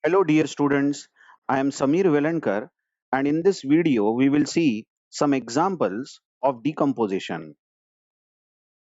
Hello dear students, I am Samir Velankar and in this video we will see some examples of decomposition.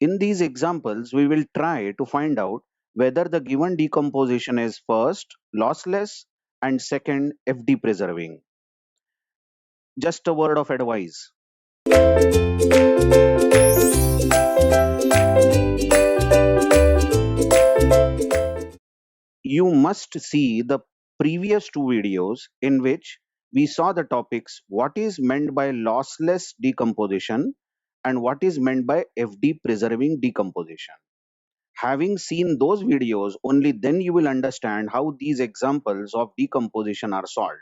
In these examples we will try to find out whether the given decomposition is first lossless and second FD preserving. Just a word of advice. You must see the previous two videos in which we saw the topics what is meant by lossless decomposition and what is meant by FD preserving decomposition. Having seen those videos, only then you will understand how these examples of decomposition are solved.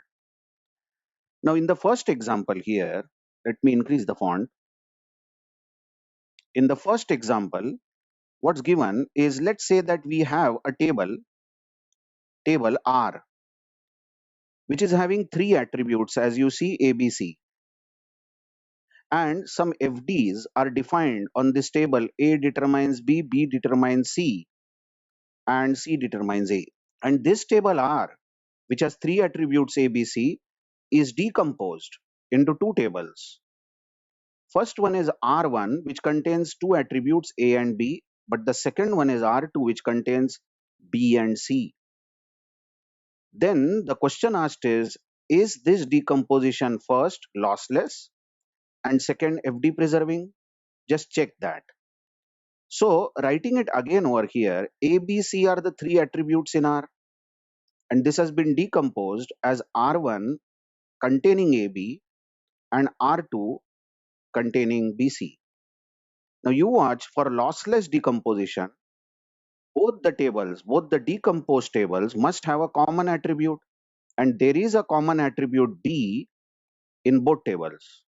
Now, in the first example here, let me increase the font. In the first example, what's given is let's say that we have a table R, which is having three attributes as you see ABC. And some FDs are defined on this table. A determines B, B determines C, and C determines A. And this table R, which has three attributes A, B, C, is decomposed into two tables. First one is R1, which contains two attributes A and B, but the second one is R2, which contains B and C. Then the question asked is this decomposition first lossless and second FD preserving? Just check that. So writing it again over here, A, B, C are the three attributes in R, and this has been decomposed as R1 containing AB and R2 containing BC. Now you watch, for lossless decomposition, both the decomposed tables must have a common attribute, and there is a common attribute D in both tables.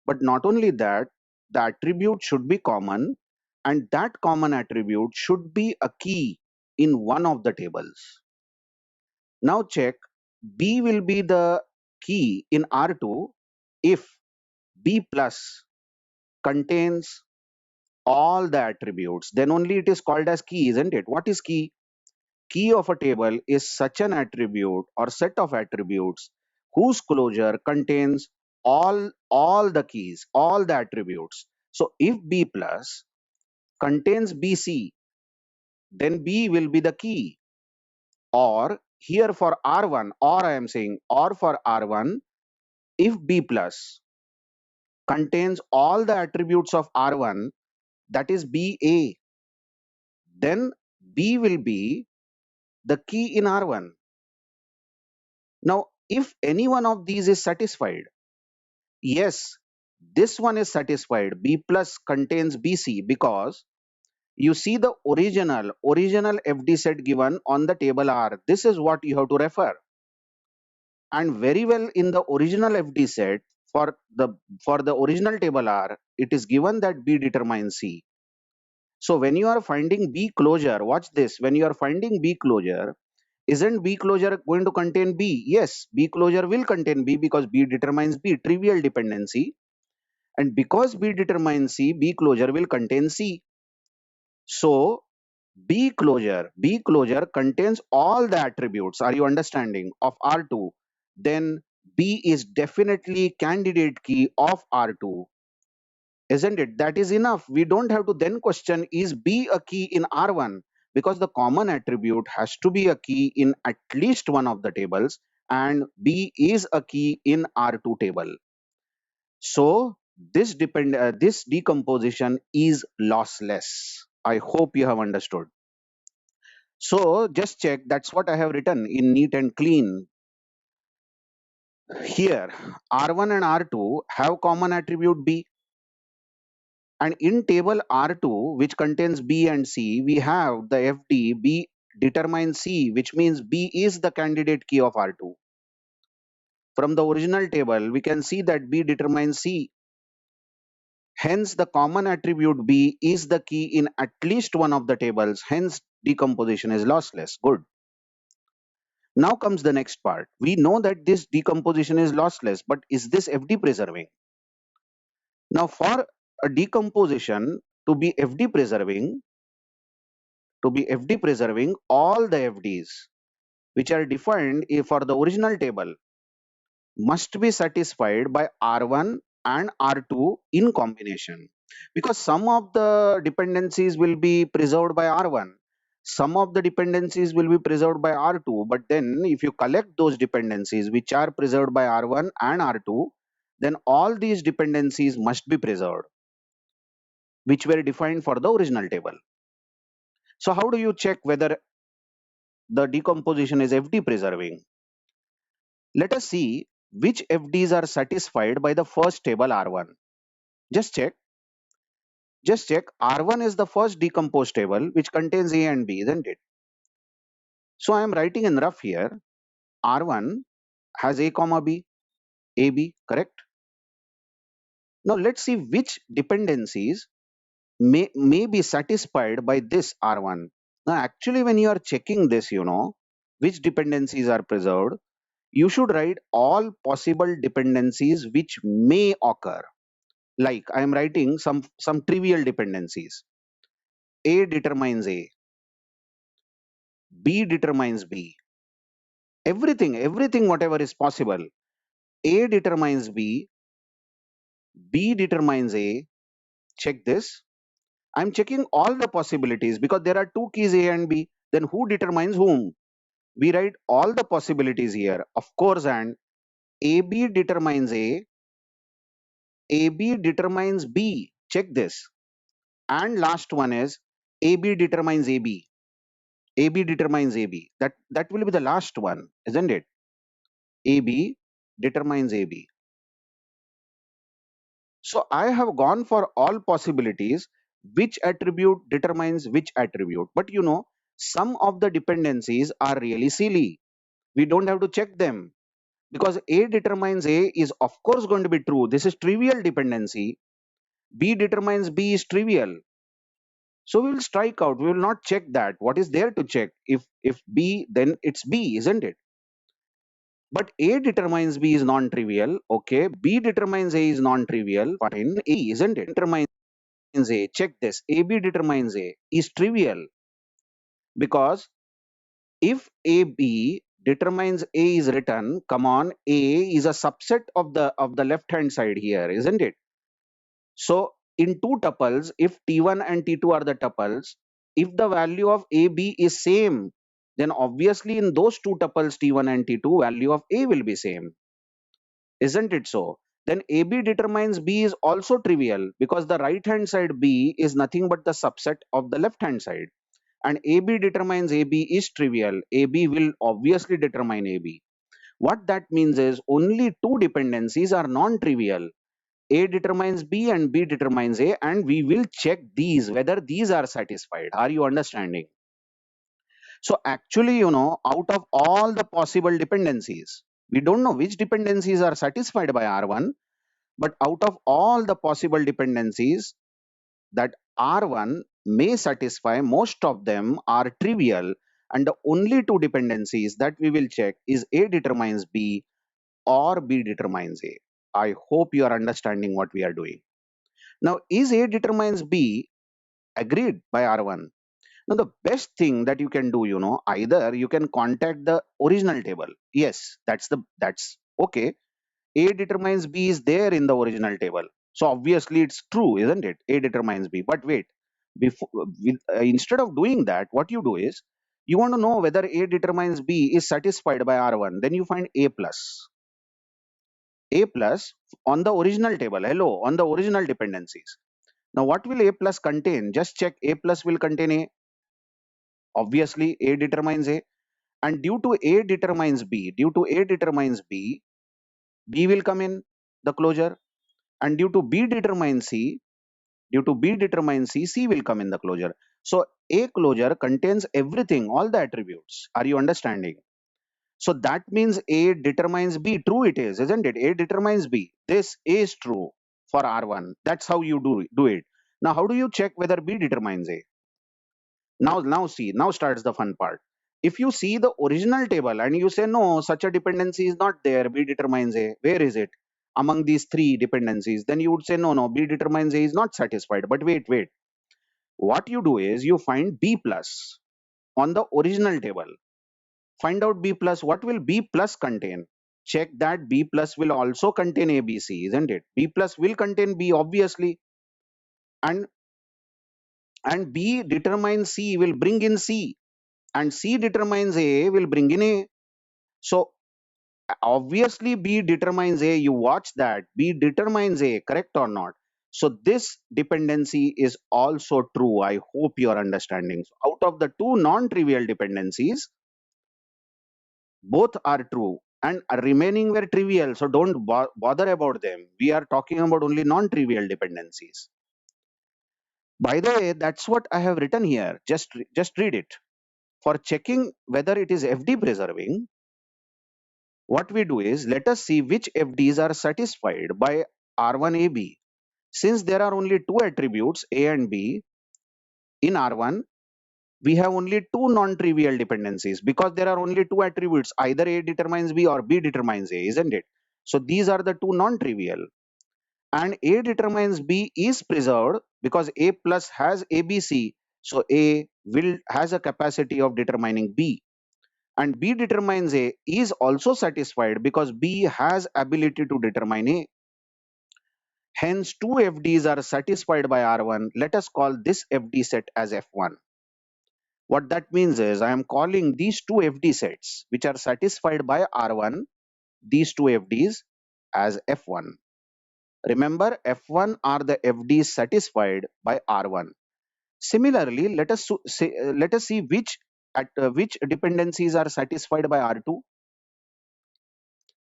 But not only that, the attribute should be common, and that common attribute should be a key in one of the tables. Now check, B will be the key in R2 if B plus contains all the attributes, then only it is called as key, isn't it? What is key? Key of a table is such an attribute or set of attributes whose closure contains all the keys, all the attributes. So if B plus contains BC, then B will be the key. Or here for R1, or I am saying, or for R1, if B plus contains all the attributes of R1, that is BA, then B will be the key in R1. Now, if any one of these is satisfied, yes, this one is satisfied. B plus contains BC because you see the original FD set given on the table R. This is what you have to refer. And very well in the original FD set for the original table R, it is given that B determines C. So when you are finding B closure, watch this. When you are finding B closure, isn't B closure going to contain B? Yes, B closure will contain B because B determines B, trivial dependency. And because B determines C, B closure will contain C. So B closure contains all the attributes. Are you understanding? Of R2. Then B is definitely candidate key of R2. Isn't it? That is enough. We don't have to then question is B a key in R1 because the common attribute has to be a key in at least one of the tables and B is a key in R2 table. So this decomposition is lossless. I hope you have understood. So just check, that's what I have written in neat and clean. Here R1 and R2 have common attribute B. And in table R2, which contains B and C, we have the FD B determines C, which means B is the candidate key of R2. From the original table, we can see that B determines C. Hence, the common attribute B is the key in at least one of the tables. Hence, decomposition is lossless. Good. Now comes the next part. We know that this decomposition is lossless, but is this FD preserving? Now, for a decomposition to be FD preserving, all the FDs which are defined for the original table must be satisfied by R1 and R2 in combination, because some of the dependencies will be preserved by R1, some of the dependencies will be preserved by R2, but then if you collect those dependencies which are preserved by R1 and R2, then all these dependencies must be preserved which were defined for the original table. So how do you check whether the decomposition is FD preserving? Let us see which FDs are satisfied by the first table R1. Just check. Just check. R1 is the first decomposed table which contains A and B, isn't it? So I am writing in rough here. R1 has A comma B, AB, correct? Now let's see which dependencies may be satisfied by this R1. Now actually when you are checking this, which dependencies are preserved, you should write all possible dependencies which may occur. Like I am writing some trivial dependencies. A determines A, B determines B. Everything, whatever is possible. A determines B, B determines A. Check this. I'm checking all the possibilities because there are two keys A and B. Then who determines whom? We write all the possibilities here. Of course, and AB determines A, AB determines B. Check this. And last one is AB determines AB. AB determines AB. That will be the last one, isn't it? AB determines AB. So I have gone for all possibilities, which attribute determines which attribute. But some of the dependencies are really silly. We don't have to check them because A determines A is of course going to be true. This is trivial dependency. B determines B is trivial. So we will strike out. We will not check that. What is there to check? If B, then it's B, isn't it? But A determines B is non-trivial. Okay. B determines A is non-trivial. Fine. A, isn't it? Determines A. Check this. AB determines A is trivial because if AB determines A is written, come on, A is a subset of the left hand side here, isn't it? So in two tuples, if T1 and T2 are the tuples, if the value of AB is same, then obviously in those two tuples T1 and T2, value of A will be same. Isn't it so? Then AB determines B is also trivial because the right hand side B is nothing but the subset of the left hand side. And AB determines AB is trivial. AB will obviously determine AB. What that means is only two dependencies are non-trivial. A determines B and B determines A, and we will check these whether these are satisfied. Are you understanding? So actually, out of all the possible dependencies, we don't know which dependencies are satisfied by R1, but out of all the possible dependencies that R1 may satisfy, most of them are trivial, and the only two dependencies that we will check is A determines B or B determines A. I hope you are understanding what we are doing. Now, is A determines B agreed by R1? Now, the best thing that you can do, either you can contact the original table. Yes, that's okay. A determines B is there in the original table. So obviously it's true, isn't it? A determines B. But wait, instead of doing that, what you do is you want to know whether A determines B is satisfied by R1. Then you find A plus. A plus on the original table. Hello, on the original dependencies. Now what will A plus contain? Just check. A plus will contain A. Obviously A determines A. And due to A determines B, B will come in the closure. And due to B determines C, C will come in the closure. So A closure contains everything, all the attributes. Are you understanding? So that means A determines B. True it is, isn't it? A determines B. This is true for R1. That's how you do it. Now, how do you check whether B determines A? Now starts the fun part. If you see the original table and you say, no, such a dependency is not there, B determines A, where is it? Among these three dependencies, then you would say, no, B determines A is not satisfied. But wait. What you do is you find B plus on the original table. Find out B plus. What will B plus contain? Check that B plus will also contain ABC, isn't it? B plus will contain B, obviously. And B determines C will bring in C. And C determines A will bring in A. So obviously B determines A. You watch that. B determines A, correct or not? So this dependency is also true. I hope you are understanding. So out of the two non-trivial dependencies, both are true and remaining were trivial, so don't bother about them. We are talking about only non-trivial dependencies. By the way, that's what I have written here. Just read it. For checking whether it is FD preserving, what we do is, let us see which FDs are satisfied by R1AB. Since there are only two attributes A and B in R1, we have only two non-trivial dependencies because there are only two attributes, either A determines B or B determines A, isn't it? So these are the two non-trivial, and A determines B is preserved because A plus has ABC, so A will has a capacity of determining B, and B determines A is also satisfied because B has ability to determine A. Hence two FDs are satisfied by R1. Let us call this FD set as F1. What that means is, I am calling these two FD sets which are satisfied by R1, these two FDs, as F1. Remember, F1 are the FDs satisfied by R1. Similarly, let us see which dependencies are satisfied by R2.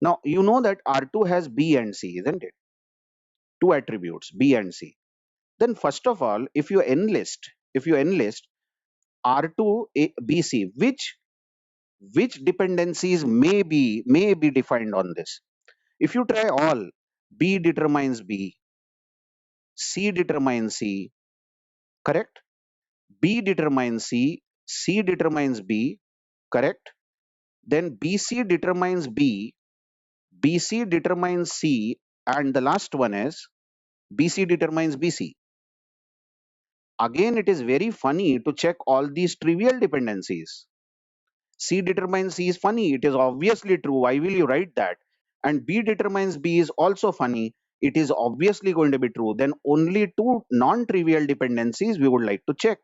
Now you know that R2 has B and C, isn't it? Two attributes, B and C. Then first of all, if you enlist R2 BC, which dependencies may be defined on this? If you try all, B determines B, C determines C, correct? B determines C, C determines B, correct? Then BC determines B, BC determines C, and the last one is BC determines BC. Again, it is very funny to check all these trivial dependencies. C determines C is funny. It is obviously true. Why will you write that? And B determines B is also funny. It is obviously going to be true. Then only two non-trivial dependencies we would like to check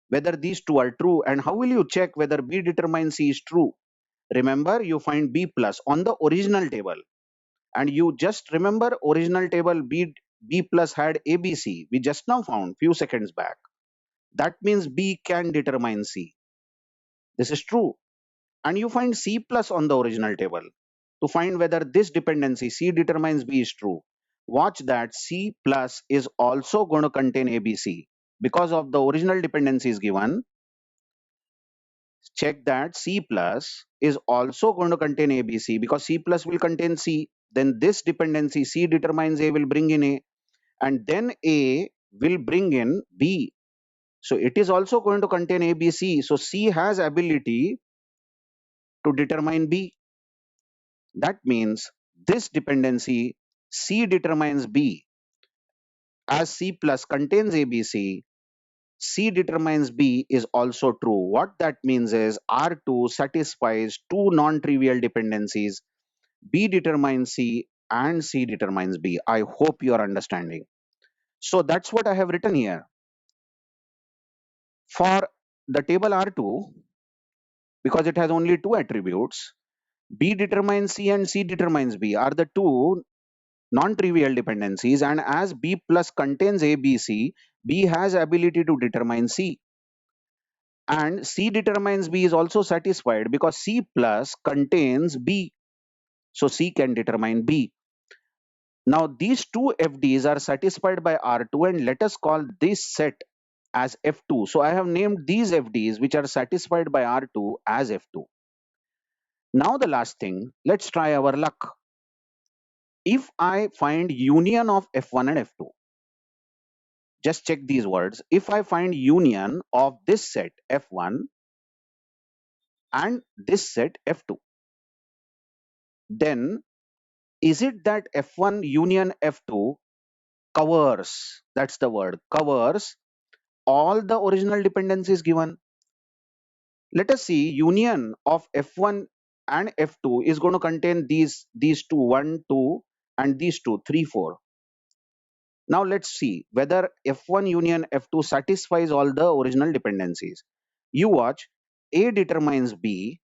whether these two are true. And how will you check whether B determines C is true? Remember, you find B plus on the original table. And you just remember original table B plus had ABC. We just now found few seconds back. That means B can determine C. This is true. And you find C plus on the original table to find whether this dependency C determines B is true. Watch that C plus is also going to contain ABC because of the original dependency is given. Check that C plus is also going to contain ABC because C plus will contain C. Then this dependency C determines A will bring in A, and then A will bring in B. So it is also going to contain ABC. So C has ability to determine B. That means this dependency C determines B, as C plus contains ABC, C determines B is also true. What that means is R2 satisfies two non-trivial dependencies, B determines C and C determines B. I hope you are understanding. So that's what I have written here. For the table R2, because it has only two attributes, B determines C and C determines B are the two non-trivial dependencies, and as B plus contains A, B, C, B has ability to determine C, and C determines B is also satisfied because C plus contains B, so C can determine B. Now these two FDs are satisfied by R2, and let us call this set as F2. So I have named these FDs which are satisfied by R2 as F2. Now the last thing, let's try our luck. If I find union of F1 and F2, just check these words. If I find union of this set F1 and this set F2, then is it that F1 union F2 covers, that's the word, covers all the original dependencies given? Let us see union of F1 and F2 is going to contain these two, 1, 2, and these two, 3, 4. Now let's see whether F1 union F2 satisfies all the original dependencies. You watch, A determines B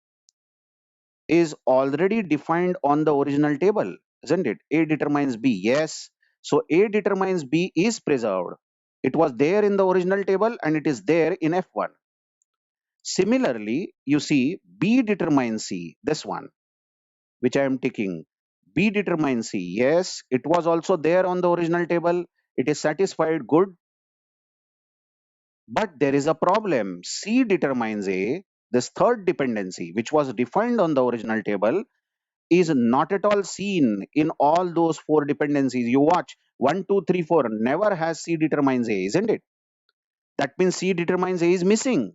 is already defined on the original table, isn't it? A determines B, yes. So A determines B is preserved. It was there in the original table and it is there in F1. Similarly, you see B determines C, this one, which I am ticking. B determines C, yes, it was also there on the original table. It is satisfied, good. But there is a problem. C determines A, this third dependency, which was defined on the original table, is not at all seen in all those four dependencies. You watch 1, 2, 3, 4 never has C determines A, isn't it? That means C determines A is missing.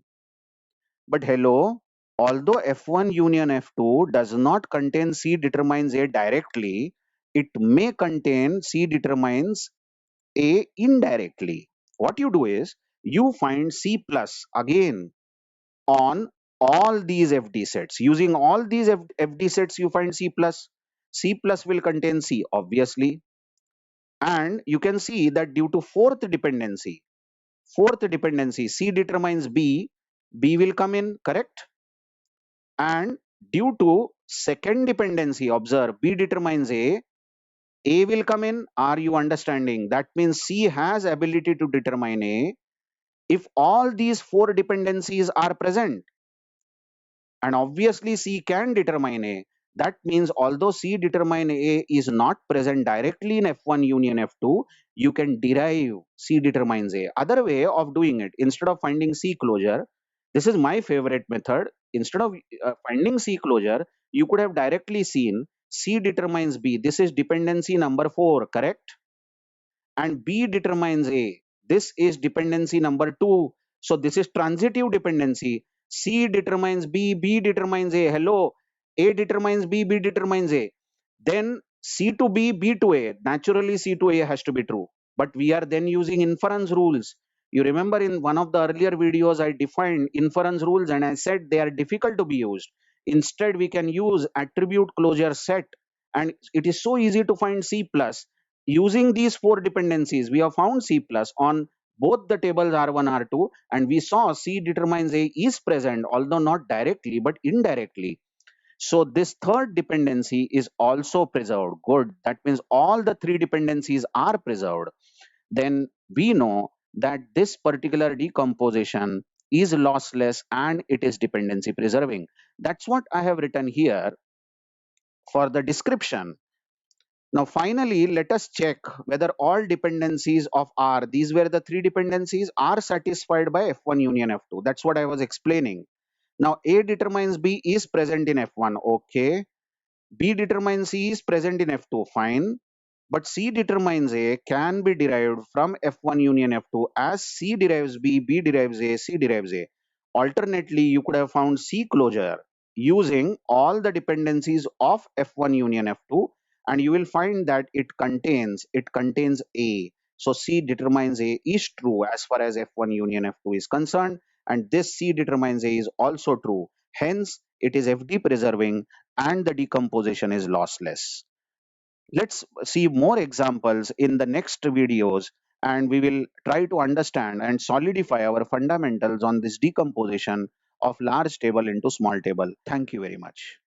But hello, although F1 union F2 does not contain C determines A directly, it may contain C determines A indirectly. What you do is you find C plus again on all these FD sets. Using all these FD sets, you find C plus. C plus will contain C, obviously. And you can see that due to fourth dependency, C determines B, B will come in, correct? And due to second dependency, observe, B determines A will come in. Are you understanding? That means C has ability to determine A if all these four dependencies are present. And obviously C can determine A. That means although C determine A is not present directly in F1 union F2, you can derive C determines A. Other way of doing it, instead of finding C closure, this is my favorite method. Instead of finding C closure, you could have directly seen C determines B. This is dependency number 4, correct? And B determines A. This is dependency number 2. So this is transitive dependency. C determines B, B determines A. Hello, A determines B, B determines A. Then C to B, B to A. Naturally, C to A has to be true. But we are then using inference rules. You remember in one of the earlier videos, I defined inference rules and I said they are difficult to be used. Instead, we can use attribute closure set. And it is so easy to find C plus. Using these four dependencies, we have found C plus on both the tables R1, R2, and we saw C determines A is present, although not directly, but indirectly. So this third dependency is also preserved. Good. That means all the three dependencies are preserved. Then we know that this particular decomposition is lossless and it is dependency preserving. That's what I have written here for the description. Now, finally, let us check whether all dependencies of R, these were the three dependencies, are satisfied by F1 union F2. That's what I was explaining. Now, A determines B is present in F1. Okay. B determines C is present in F2. Fine. But C determines A can be derived from F1 union F2 as C derives B, B derives A, C derives A. Alternately, you could have found C closure using all the dependencies of F1 union F2 and you will find that it contains A. So C determines A is true as far as F1 union F2 is concerned and this C determines A is also true. Hence, it is FD preserving and the decomposition is lossless. Let's see more examples in the next videos and we will try to understand and solidify our fundamentals on this decomposition of large table into small table. Thank you very much.